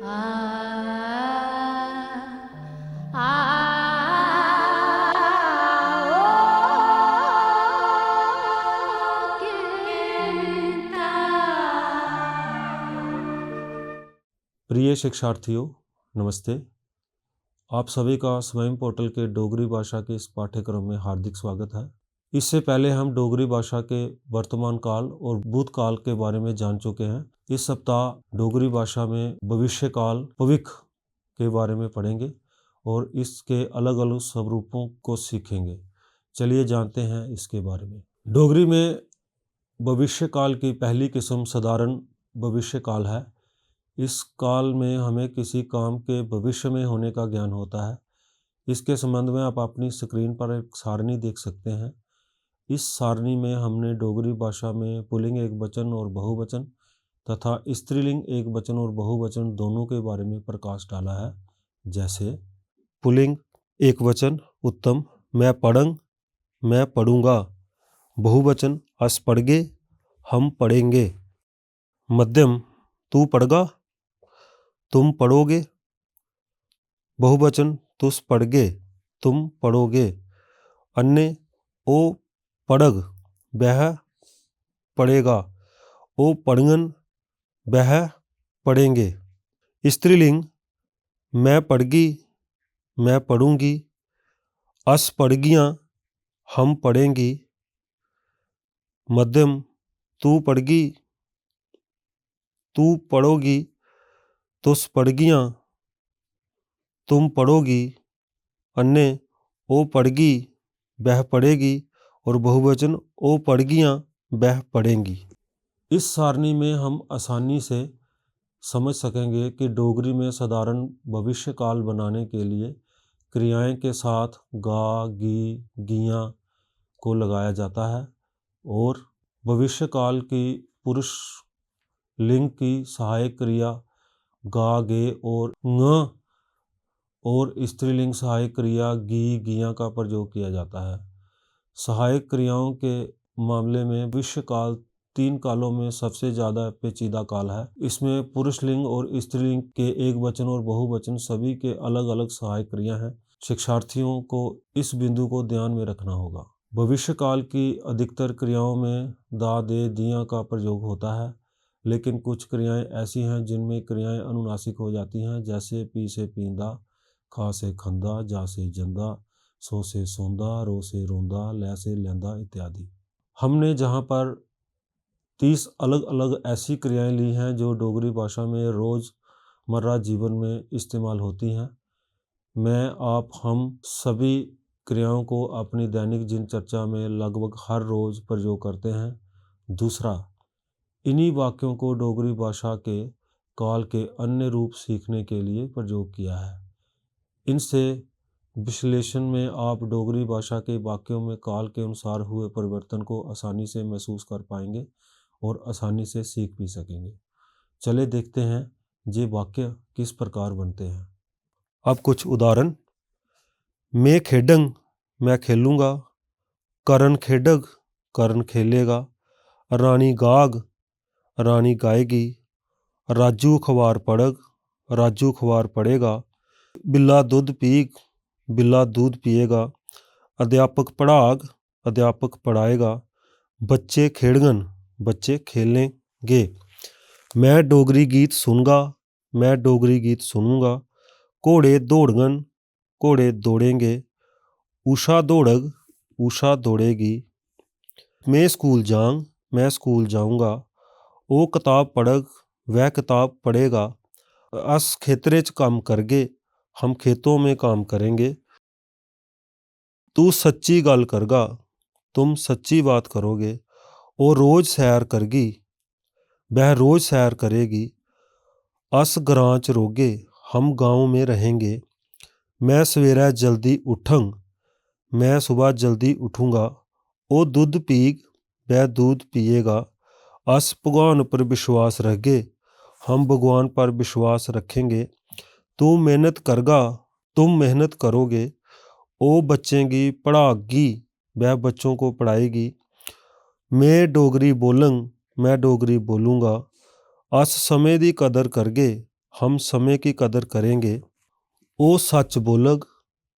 आ आ ओ कीर्ता। प्रिय शिक्षार्थियों, नमस्ते। आप सभी का स्वयं पोर्टल के डोगरी भाषा के इस पाठ्यक्रम में हार्दिक स्वागत है। इससे पहले हम डोगरी भाषा के वर्तमान काल और भूतकाल के बारे में जान चुके हैं। इस सप्ताह डोगरी भाषा में भविष्य काल भविष्य के बारे में पढ़ेंगे और इसके अलग अलग स्वरूपों को सीखेंगे। चलिए जानते हैं इसके बारे में। डोगरी में भविष्य काल की पहली किस्म साधारण भविष्य काल है। इस काल में हमें किसी काम के भविष्य में होने का ज्ञान होता है। इसके संबंध में आप अपनी स्क्रीन पर एक सारणी देख सकते हैं। इस सारणी में हमने डोगरी भाषा में पुल्लिंग एकवचन और बहुवचन तथा स्त्रीलिंग एकवचन और बहुवचन दोनों के बारे में प्रकाश डाला है। जैसे पुल्लिंग एकवचन उत्तम, मैं पढ़ंग, मैं पढ़ूंगा। बहुवचन अस पढ़गे, हम पढ़ेंगे। मध्यम तू पढ़गा, तुम पढ़ोगे। बहुवचन तुस पढ़गे, तुम पढ़ोगे। अन्य ओ पढ़ग, वह पढ़ेगा। ओ पढ़गन, वह पढ़ेंगे। स्त्रीलिंग मैं पढ़गी, मैं पढ़ूंगी। अस पढ़गियाँ, हम पढ़ेंगी। मध्यम तू पढ़गी, तू पढ़ोगी। तुस पढ़गियाँ, तुम पढ़ोगी। अन्य ओ पढ़गी, वह पढ़ेगी। और बहुवचन ओ पढ़गियाँ, वह पढ़ेंगी। इस सारणी में हम आसानी से समझ सकेंगे कि डोगरी में साधारण भविष्य काल बनाने के लिए क्रियाएं के साथ गा, गी, गियाँ को लगाया जाता है और भविष्य काल की पुरुष लिंग की सहायक क्रिया गा, गे और ङ और स्त्रीलिंग सहायक क्रिया गी, गियाँ का प्रयोग किया जाता है। सहायक क्रियाओं के मामले में भविष्य काल 3 कालों में सबसे ज़्यादा पेचीदा काल है। इसमें पुरुष लिंग और स्त्रीलिंग के एकवचन और बहुवचन सभी के अलग अलग सहायक क्रिया हैं। शिक्षार्थियों को इस बिंदु को ध्यान में रखना होगा। भविष्य काल की अधिकतर क्रियाओं में दा, दे, दियाँ का प्रयोग होता है, लेकिन कुछ क्रियाएं ऐसी हैं जिनमें क्रियाएं अनुनासिक हो जाती हैं। जैसे पी से पींदा, खा से खंदा, जा से जंदा, सो से सोंदा, रो से रोंदा, लै से लैंदा इत्यादि। हमने जहाँ पर 30 अलग अलग ऐसी क्रियाएं ली हैं जो डोगरी भाषा में रोज़मर्रा जीवन में इस्तेमाल होती हैं। मैं आप हम सभी क्रियाओं को अपनी दैनिक दिनचर्या में लगभग हर रोज़ प्रयोग करते हैं। दूसरा, इन्हीं वाक्यों को डोगरी भाषा के काल के अन्य रूप सीखने के लिए प्रयोग किया है। इनसे विश्लेषण में आप डोगरी भाषा के वाक्यों में काल के अनुसार हुए परिवर्तन को आसानी से महसूस कर पाएंगे और आसानी से सीख भी सकेंगे। चले देखते हैं ये वाक्य किस प्रकार बनते हैं। अब कुछ उदाहरण। मैं खेडंग, मैं खेलूँगा। करण खेडग, करण खेलेगा। रानी गाग, रानी गाएगी। राजू अखबार पढ़ग, राजू अखबार पढ़ेगा। बिल्ला दूध पीग, बिल्ला दूध पिएगा। अध्यापक पढ़ाग, अध्यापक पढ़ाएगा। बच्चे खेड़गन, बच्चे खेलेंगे। मैं डोगरी गीत सुनगा, मैं डोगरी गीत सुनूंगा। घोड़े दौड़गन, घोड़े दौड़ेंगे। उषा दौड़ग, उषा दौड़ेगी। मैं स्कूल जाऊं, मैं स्कूल जाऊंगा। वो किताब पढ़ग, वह किताब पढ़ेगा। अस खेतरे च काम करगे, हम खेतों में काम करेंगे। तू सच्ची गल करगा, तुम सच्ची बात करोगे। वो रोज़ सैर करगी, वह रोज़ सैर करेगी। अस ग्रां च रोगे, हम गांव में रहेंगे। मैं सवेरे जल्दी उठंग, मैं सुबह जल्दी उठूँगा। वो दूध पीग, वह दूध पिएगा। अस भगवान पर विश्वास रखगे, हम भगवान पर विश्वास रखेंगे। तू मेहनत करगा, तुम मेहनत करोगे। वो बच्चें की पढ़ागी, वह बच्चों को पढ़ाएगी। मैं डोगरी बोलंग, मैं डोगरी बोलूँगा। अस समय की कदर करगे, हम समय की कदर करेंगे। ओ सच बोलग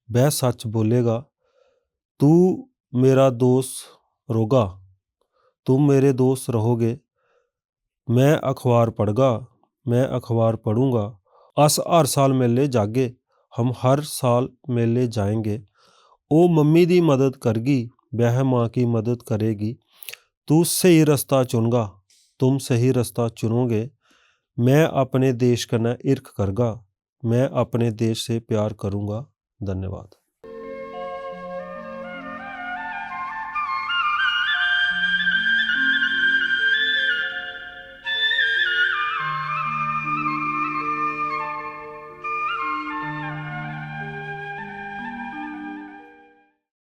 वह सच बोलेगा, तू मेरा दोस्त रोगा, तुम मेरे दोस्त रहोगे। मैं अखबार पढ़गा, मैं अखबार पढ़ूंगा। अस हर साल मेले जागे, हम हर साल मेले जाएंगे। ओ मम्मी दी मदद करगी, वह माँ की मदद करेगी। तू सही रास्ता चुनगा, तुम सही रास्ता चुनोगे। मैं अपने देश कन्नै ईर्ख करगा, मैं अपने देश से प्यार करूँगा। धन्यवाद।